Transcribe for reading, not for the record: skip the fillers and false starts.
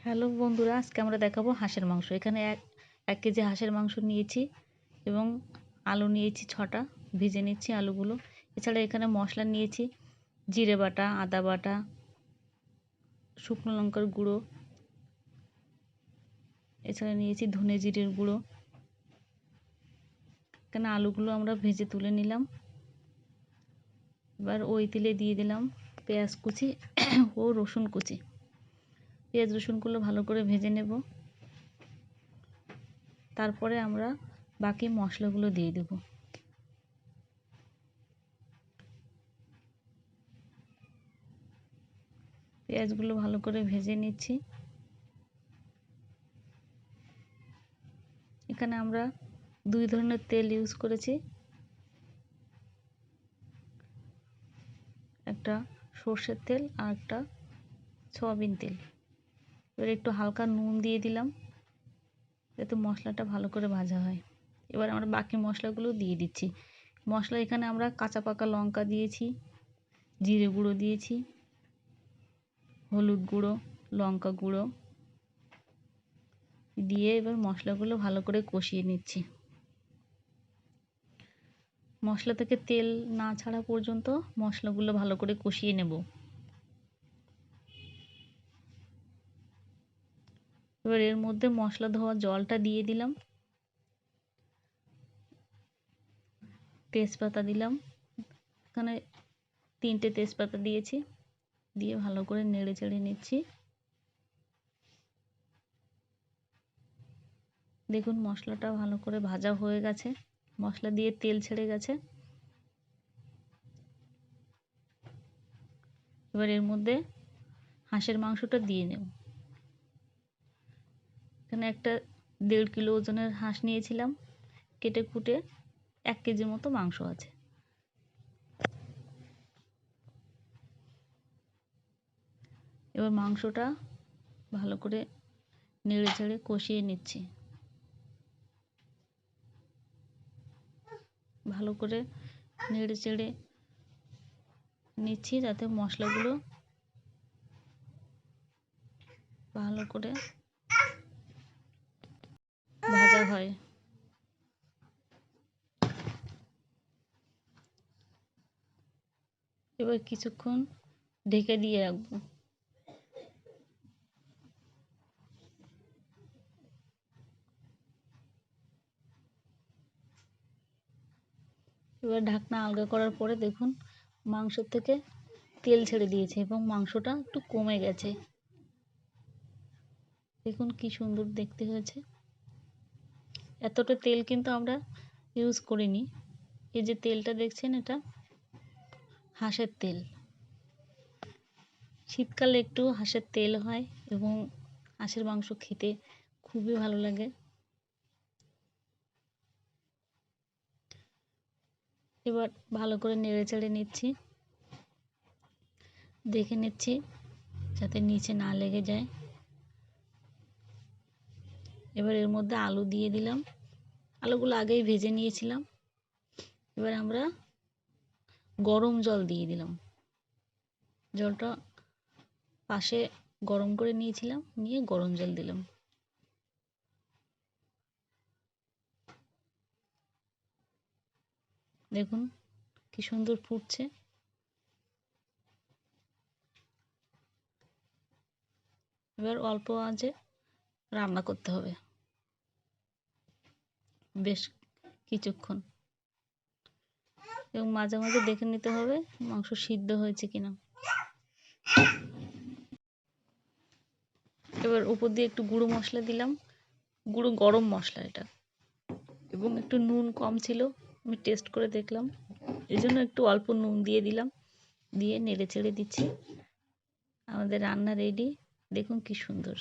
Hello বন্ধুরা, আজকে আমরা দেখাবো হাঁসের মাংস। এখানে এক কেজি হাঁসের মাংস নিয়েছি এবং আলু নিয়েছি 6টা, ভেজে নিচ্ছি আলুগুলো। এছাড়া এখানে মশলা নিয়েছি জিরে বাটা, আদা বাটা, শুকনো লঙ্কার গুঁড়ো, এছাড়া নিয়েছি ধনে জিরের গুঁড়ো। এখানে আলুগুলো আমরা ভেজে তুলে নিলাম। এবার ওই তেলে দিয়ে দিলাম পেঁয়াজ কুচি ও রসুন কুচি। পেঁয়াজ রসুনগুলো ভালো করে ভেজে নেব। তারপরে আমরা বাকি মশলাগুলো দিয়ে দেব। পেঁয়াজগুলো ভালো করে ভেজে নিচ্ছি। এখানে আমরা 2 ধরনের তেল ইউজ করেছি, একটা সর্ষের তেল আর একটা সয়াবিন তেল। এবার একটু হালকা নুন দিয়ে দিলাম যাতে মশলাটা ভালো করে ভাজা হয়। এবার আমরা বাকি মশলাগুলো দিয়ে দিচ্ছি। মশলা এখানে আমরা কাঁচা পাকা লঙ্কা দিয়েছি, জিরে গুঁড়ো দিয়েছি, হলুদ গুঁড়ো, লঙ্কা গুঁড়ো দিয়ে এবার মশলাগুলো ভালো করে কষিয়ে নিচ্ছি। মশলা থেকে তেল না ছাড়া পর্যন্ত মশলাগুলো ভালো করে কষিয়ে নেব। এবার এর মধ্যে মশলা ধোয়া জলটা দিয়ে দিলাম, তেজপাতা দিলাম। এখানে 3টে তেজপাতা দিয়েছি, দিয়ে ভালো করে নেড়ে চেড়ে নিচ্ছি। দেখুন মশলাটা ভালো করে ভাজা হয়ে গেছে, মশলা দিয়ে তেল ছেড়ে গেছে। এবার এর মধ্যে হাঁসের মাংসটা দিয়ে নেব। এখানে একটা 1.5 কিলো ওজনের হাঁস নিয়েছিলাম, কেটে কুটে 1 কেজি মতো মাংস আছে। এবার মাংসটা ভালো করে নেড়ে চেড়ে কষিয়ে নিচ্ছি। ভালো করে নেড়ে চেড়ে নিচ্ছি যাতে মশলাগুলো ভালো করে ভাজা হয়। এবার কিছুক্ষণ ঢেকে দিয়ে রাখবো। এবার ঢাকনা আলগা করার পরে দেখুন মাংস থেকে তেল ছেড়ে দিয়েছে এবং মাংসটা একটু কমে গেছে। দেখুন কি সুন্দর দেখতে হয়েছে। এতটা তেল কিন্তু আমরা ইউজ করিনি। এই যে তেলটা দেখছেন, এটা হাঁসের তেল। শীতকালে একটু হাঁসের তেল হয় এবং হাঁসের মাংস খেতে খুবই ভালো লাগে। এবার ভালো করে নেড়ে চেড়ে নিচ্ছি, দেখে নিচ্ছি যাতে নিচে না লেগে যায়। এবার এর মধ্যে আলু দিয়ে দিলাম, আলুগুলো আগেই ভেজে নিয়েছিলাম। এবার আমরা গরম জল দিয়ে দিলাম, জলটা পাশে গরম করে নিয়েছিলাম, নিয়ে গরম জল দিলাম। দেখুন কি সুন্দর ফুটছে। এবার অল্প আঁচে রান্না করতে হবে বেশ কিছুক্ষণ, এবং মাঝে মাঝে দেখে নিতে হবে মাংস সিদ্ধ হয়েছে কিনা। এবার উপর দিয়ে একটু গুঁড়ো মশলা দিলাম, গুঁড়ো গরম মশলা এটা, এবং একটু নুন কম ছিল, আমি টেস্ট করে দেখলাম, এই জন্য একটু অল্প নুন দিয়ে দিলাম। দিয়ে নেড়ে চেড়ে দিচ্ছি। আমাদের রান্না রেডি। দেখুন কি সুন্দর।